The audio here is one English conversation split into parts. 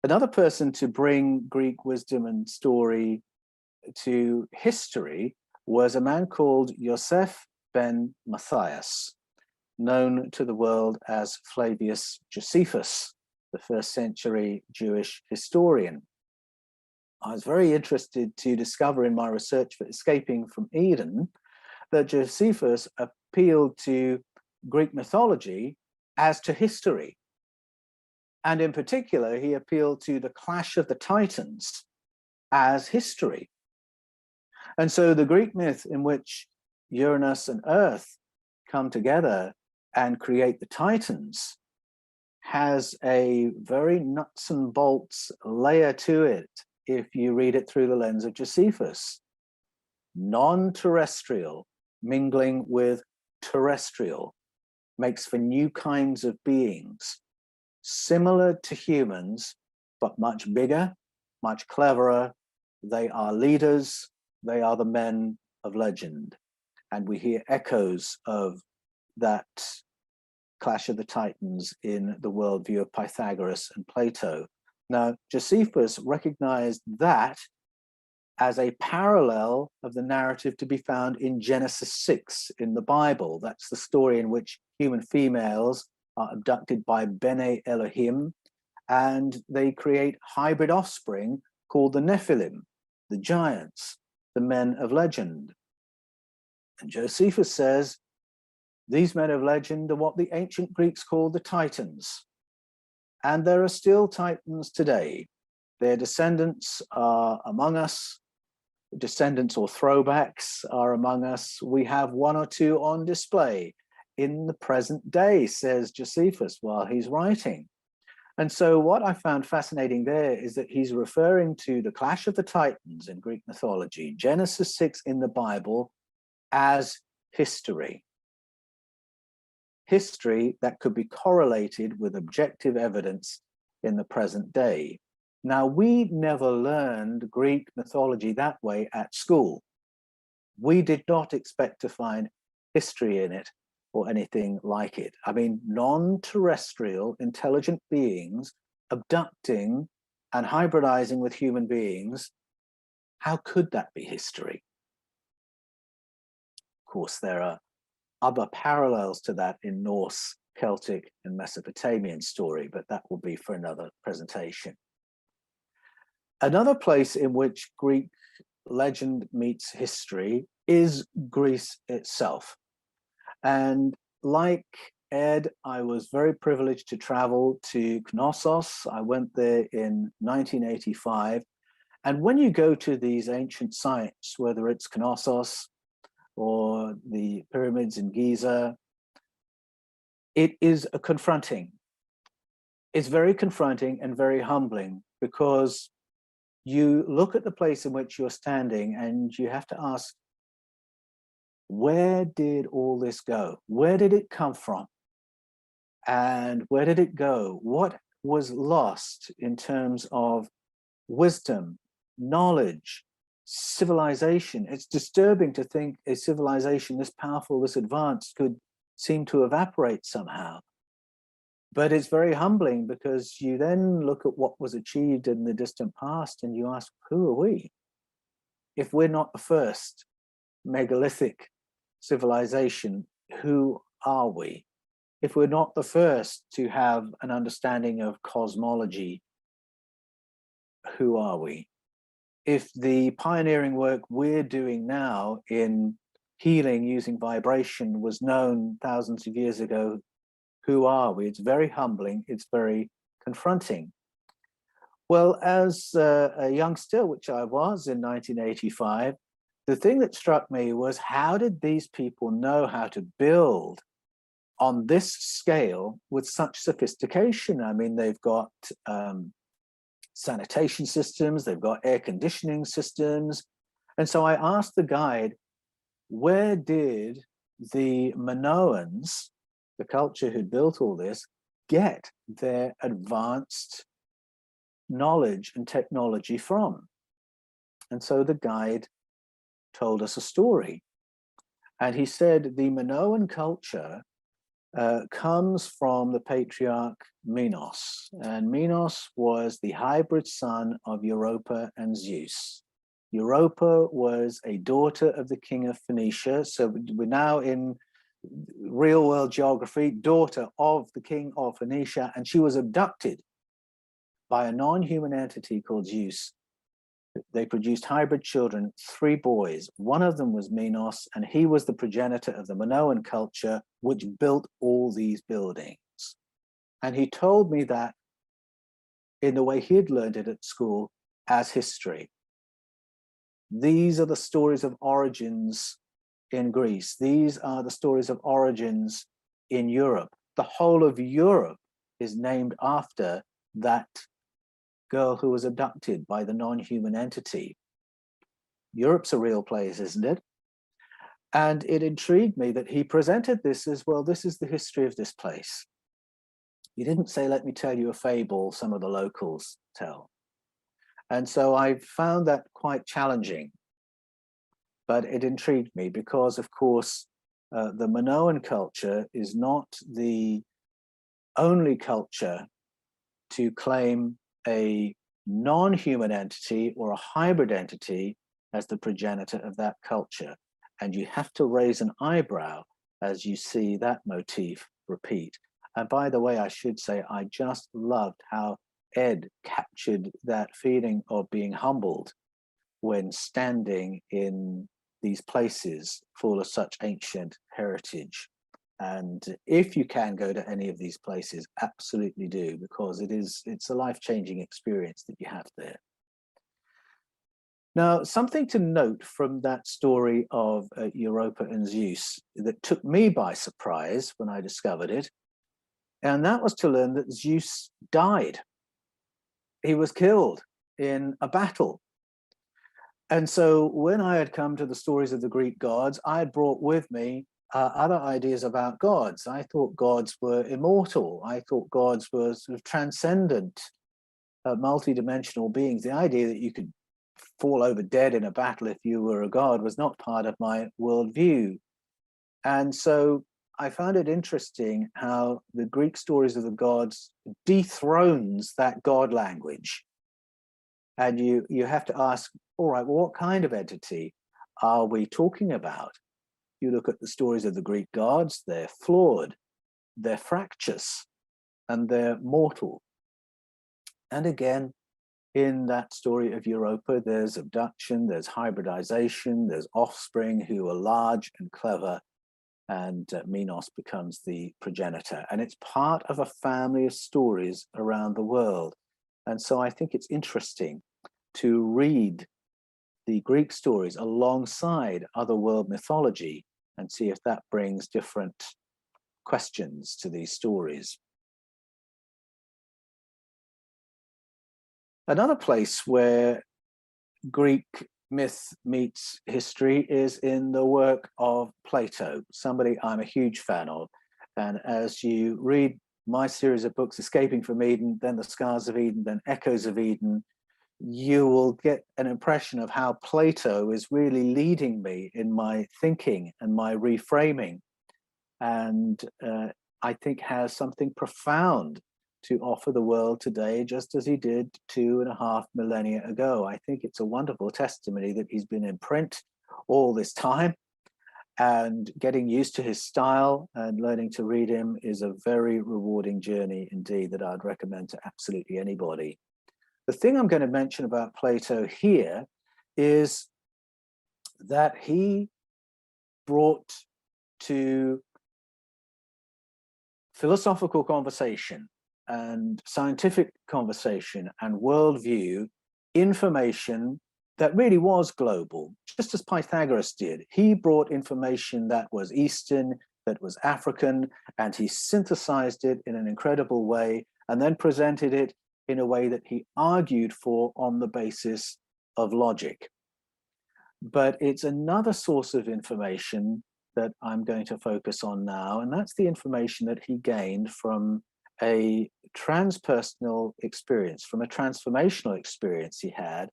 Another person to bring Greek wisdom and story to history was a man called Joseph ben Matthias, known to the world as Flavius Josephus, the first century Jewish historian. I was very interested to discover in my research for Escaping from Eden that Josephus appealed to Greek mythology as to history. And in particular, he appealed to the clash of the Titans as history. And so the Greek myth in which Uranus and Earth come together and create the Titans has a very nuts and bolts layer to it if you read it through the lens of Josephus. Non-terrestrial mingling with terrestrial makes for new kinds of beings, similar to humans, but much bigger, much cleverer. They are leaders, they are the men of legend. And we hear echoes of that clash of the Titans in the worldview of Pythagoras and Plato. Now, Josephus recognized that as a parallel of the narrative to be found in Genesis 6 in the Bible. That's the story in which human females are abducted by Bene Elohim, and they create hybrid offspring called the Nephilim, the giants, the men of legend. And Josephus says, these men of legend are what the ancient Greeks called the Titans. And there are still Titans today. Their descendants are among us. Descendants or throwbacks are among us. We have one or two on display in the present day, says Josephus while he's writing. And so what I found fascinating there is that he's referring to the clash of the Titans in Greek mythology, Genesis 6 in the Bible, as history. History that could be correlated with objective evidence in the present day. Now, we never learned Greek mythology that way at school. We did not expect to find history in it or anything like it. I mean, non-terrestrial intelligent beings abducting and hybridizing with human beings, how could that be history? Of course, there are other parallels to that in Norse, Celtic, and Mesopotamian story, but that will be for another presentation. Another place in which Greek legend meets history is Greece itself. And like Ed, I was very privileged to travel to Knossos. I went there in 1985. And when you go to these ancient sites, whether it's Knossos or the pyramids in Giza, it is confronting. It's very confronting and very humbling, because you look at the place in which you're standing and you have to ask, where did all this go? Where did it come from? And where did it go? What was lost in terms of wisdom, knowledge, civilization? It's disturbing to think a civilization this powerful, this advanced could seem to evaporate somehow. But it's very humbling, because you then look at what was achieved in the distant past and you ask, who are we? If we're not the first megalithic civilization, who are we? If we're not the first to have an understanding of cosmology, who are we? If the pioneering work we're doing now in healing using vibration was known thousands of years ago, who are we? It's very humbling. It's very confronting. Well, as a youngster, which I was in 1985, the thing that struck me was, how did these people know how to build on this scale with such sophistication? I mean, they've got sanitation systems, they've got air conditioning systems. And so I asked the guide, where did the Minoans, the culture who built all this, get their advanced knowledge and technology from? And so the guide told us a story. And he said the Minoan culture comes from the patriarch Minos. And Minos was the hybrid son of Europa and Zeus. Europa was a daughter of the king of Phoenicia. So we're now in real world geography, daughter of the king of Phoenicia, and she was abducted by a non-human entity called Zeus. They produced hybrid children, 3 boys. One of them was Minos, and he was the progenitor of the Minoan culture, which built all these buildings. And he told me that in the way he had learned it at school as history. These are the stories of origins in Greece. These are the stories of origins in Europe. The whole of Europe is named after that girl who was abducted by the non-human entity. Europe's a real place, isn't it? And it intrigued me that he presented this as, well, this is the history of this place. He didn't say, let me tell you a fable some of the locals tell. And so I found that quite challenging, but it intrigued me because, of course, the Minoan culture is not the only culture to claim a non-human entity or a hybrid entity as the progenitor of that culture. And you have to raise an eyebrow as you see that motif repeat. And by the way, I should say, I just loved how Ed captured that feeling of being humbled when standing in these places full of such ancient heritage. And if you can go to any of these places, absolutely do, because it's a life-changing experience that you have there. Now, something to note from that story of Europa and Zeus that took me by surprise when I discovered it, and that was to learn that Zeus died. He was killed in a battle. And so when I had come to the stories of the Greek gods, I had brought with me other ideas about gods. I thought gods were immortal. I thought gods were sort of transcendent, multi-dimensional beings. The idea that you could fall over dead in a battle if you were a god was not part of my worldview. And so I found it interesting how the Greek stories of the gods dethrones that god language. And you have to ask, all right, well, what kind of entity are we talking about? You look at the stories of the Greek gods, they're flawed, they're fractious, and they're mortal. And again, in that story of Europa, there's abduction, there's hybridization, there's offspring who are large and clever, and Minos becomes the progenitor. And it's part of a family of stories around the world. And so I think it's interesting to read the Greek stories alongside other world mythology and see if that brings different questions to these stories. Another place where Greek myth meets history is in the work of Plato, somebody I'm a huge fan of. And as you read my series of books, Escaping from Eden, then The Scars of Eden, then Echoes of Eden, you will get an impression of how Plato is really leading me in my thinking and my reframing, and I think has something profound to offer the world today, just as he did 2.5 millennia ago. I think it's a wonderful testimony that he's been in print all this time, and getting used to his style and learning to read him is a very rewarding journey indeed that I'd recommend to absolutely anybody. The thing I'm going to mention about Plato here is that he brought to philosophical conversation and scientific conversation and worldview information that really was global, just as Pythagoras did. He brought information that was Eastern, that was African, and he synthesized it in an incredible way and then presented it in a way that he argued for on the basis of logic. But it's another source of information that I'm going to focus on now, and that's the information that he gained from a transpersonal experience, from a transformational experience he had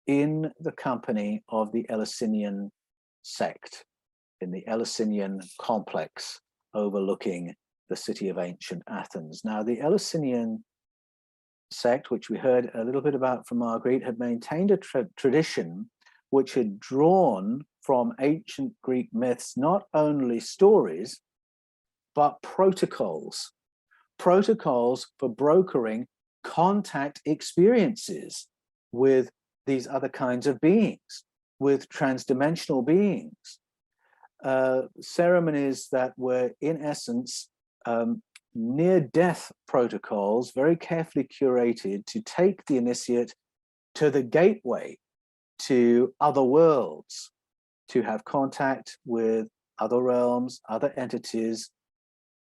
in the company of the Eleusinian sect. in the Eleusinian complex overlooking the city of ancient Athens. Now, the Eleusinian sect, which we heard a little bit about from Marguerite, had maintained a tradition which had drawn from ancient Greek myths not only stories, but protocols for brokering contact experiences with these other kinds of beings, with transdimensional beings. Ceremonies that were, in essence, near-death protocols, very carefully curated to take the initiate to the gateway to other worlds, to have contact with other realms, other entities,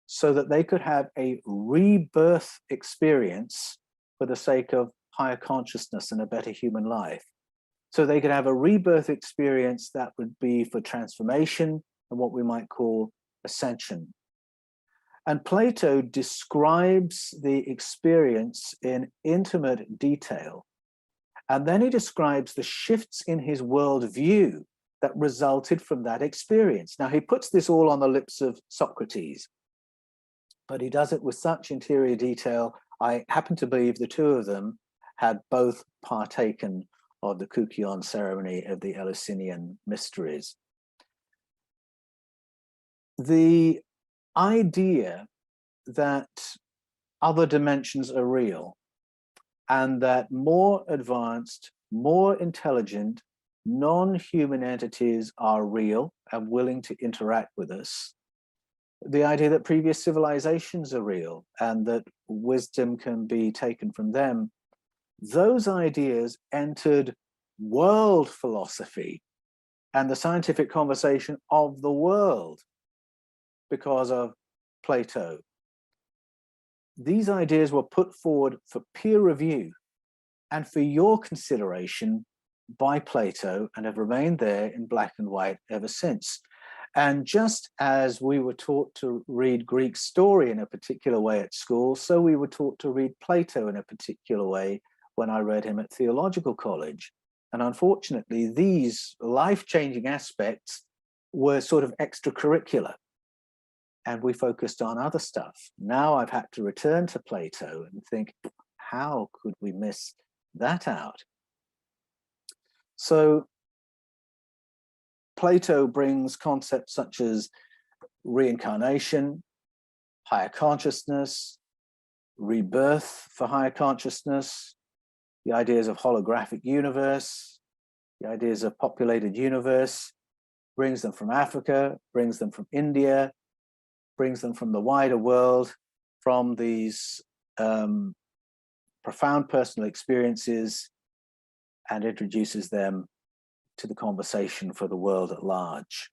so that they could have a rebirth experience for the sake of higher consciousness and a better human life. So they could have a rebirth experience that would be for transformation and what we might call ascension. And Plato describes the experience in intimate detail. And then he describes the shifts in his worldview that resulted from that experience. Now, he puts this all on the lips of Socrates, but he does it with such interior detail. I happen to believe the two of them had both partaken of the Koukion ceremony of the Eleusinian mysteries. The idea that other dimensions are real and that more advanced, more intelligent, non-human entities are real and willing to interact with us, the idea that previous civilizations are real and that wisdom can be taken from them, those ideas entered world philosophy and the scientific conversation of the world because of Plato. These ideas were put forward for peer review and for your consideration by Plato and have remained there in black and white ever since. And just as we were taught to read Greek story in a particular way at school, so we were taught to read Plato in a particular way when I read him at theological college. And unfortunately, these life-changing aspects were sort of extracurricular, and we focused on other stuff. Now I've had to return to Plato and think, how could we miss that out? So Plato brings concepts such as reincarnation, higher consciousness, rebirth for higher consciousness, the ideas of holographic universe, the ideas of populated universe, brings them from Africa, brings them from India, brings them from the wider world, from these profound personal experiences, and introduces them to the conversation for the world at large.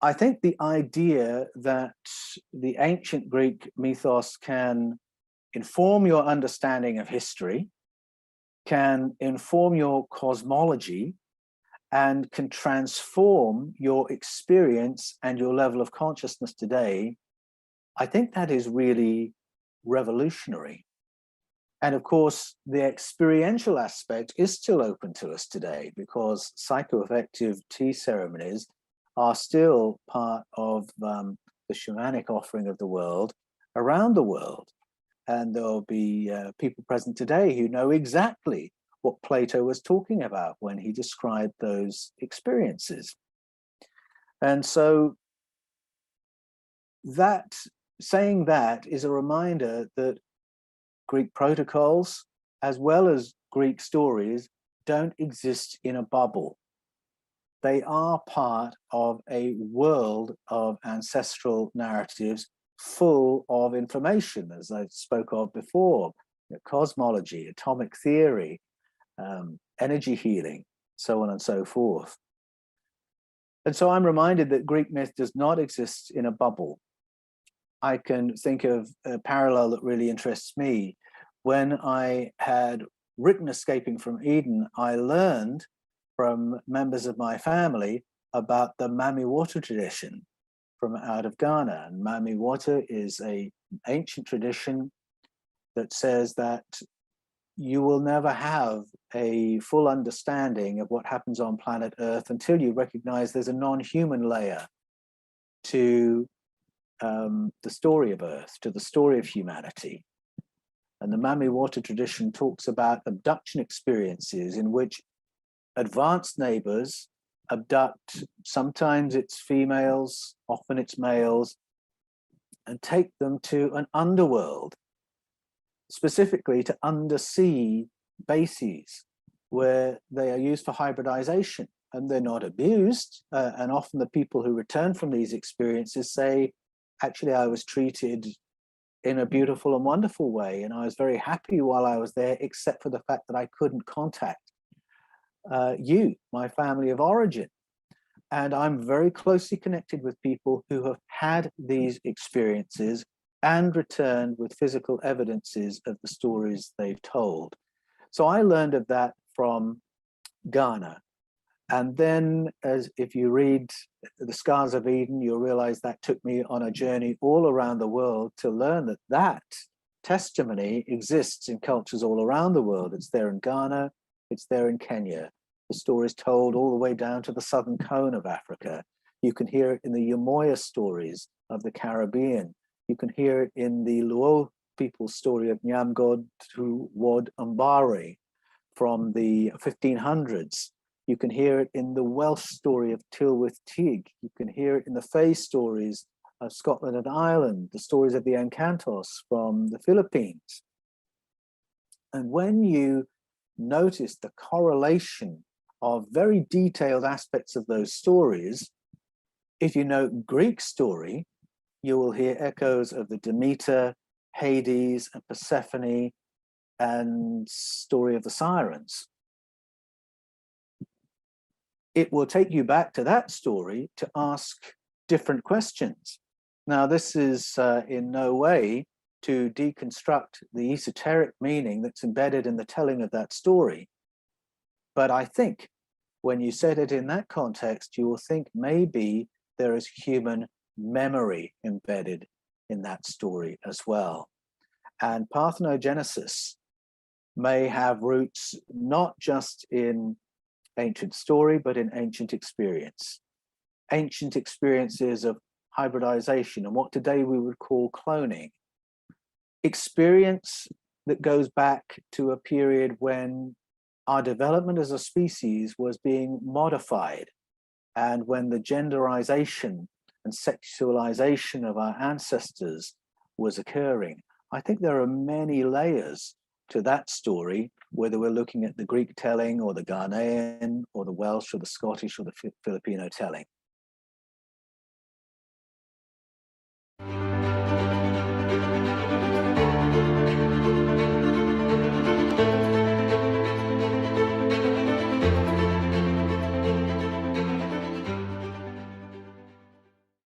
I think the idea that the ancient Greek mythos can inform your understanding of history, can inform your cosmology, and can transform your experience and your level of consciousness today, I think that is really revolutionary. And of course, the experiential aspect is still open to us today because psychoaffective tea ceremonies are still part of the shamanic offering of the world around the world. And there'll be people present today who know exactly what Plato was talking about when he described those experiences. And so that, saying that is a reminder that Greek protocols, as well as Greek stories, don't exist in a bubble. They are part of a world of ancestral narratives full of information, as I spoke of before, cosmology, atomic theory, energy healing, so on and so forth. And so I'm reminded that Greek myth does not exist in a bubble. I can think of a parallel that really interests me. When I had written Escaping from Eden, I learned from members of my family about the Mami Water tradition from out of Ghana. And Mami Water is an ancient tradition that says that you will never have a full understanding of what happens on planet Earth until you recognize there's a non-human layer to the story of Earth, to the story of humanity. And the Mami Water tradition talks about abduction experiences in which advanced neighbors abduct, sometimes it's females, often it's males, and take them to an underworld, specifically to undersea bases where they are used for hybridization, and they're not abused. And often the people who return from these experiences say, actually, I was treated in a beautiful and wonderful way, and I was very happy while I was there, except for the fact that I couldn't contact you, my family of origin. And I'm very closely connected with people who have had these experiences and returned with physical evidences of the stories they've told. So I learned of that from Ghana. And then, as if you read The Scars of Eden, you'll realize that took me on a journey all around the world to learn that that testimony exists in cultures all around the world. It's there in Ghana, it's there in Kenya. The story is told all the way down to the southern cone of Africa. You can hear it in the Yamoya stories of the Caribbean. You can hear it in the Luo people's story of Nyamgod to Wad Umbari from the 1500s. You can hear it in the Welsh story of Tylwyth Teg. You can hear it in the Fey stories of Scotland and Ireland, the stories of the Encantos from the Philippines. And when you notice the correlation of very detailed aspects of those stories, if you know Greek story, you will hear echoes of the Demeter, Hades, and Persephone, and story of the sirens. It will take you back to that story to ask different questions. Now, this is in no way to deconstruct the esoteric meaning that's embedded in the telling of that story. But I think when you set it in that context, you will think maybe there is human memory embedded in that story as well. And parthenogenesis may have roots not just in ancient story, but in ancient experience. Ancient experiences of hybridization and what today we would call cloning. Experience that goes back to a period when our development as a species was being modified, and when the genderization and sexualization of our ancestors was occurring. I think there are many layers to that story, whether we're looking at the Greek telling or the Ghanaian or the Welsh or the Scottish or the Filipino telling.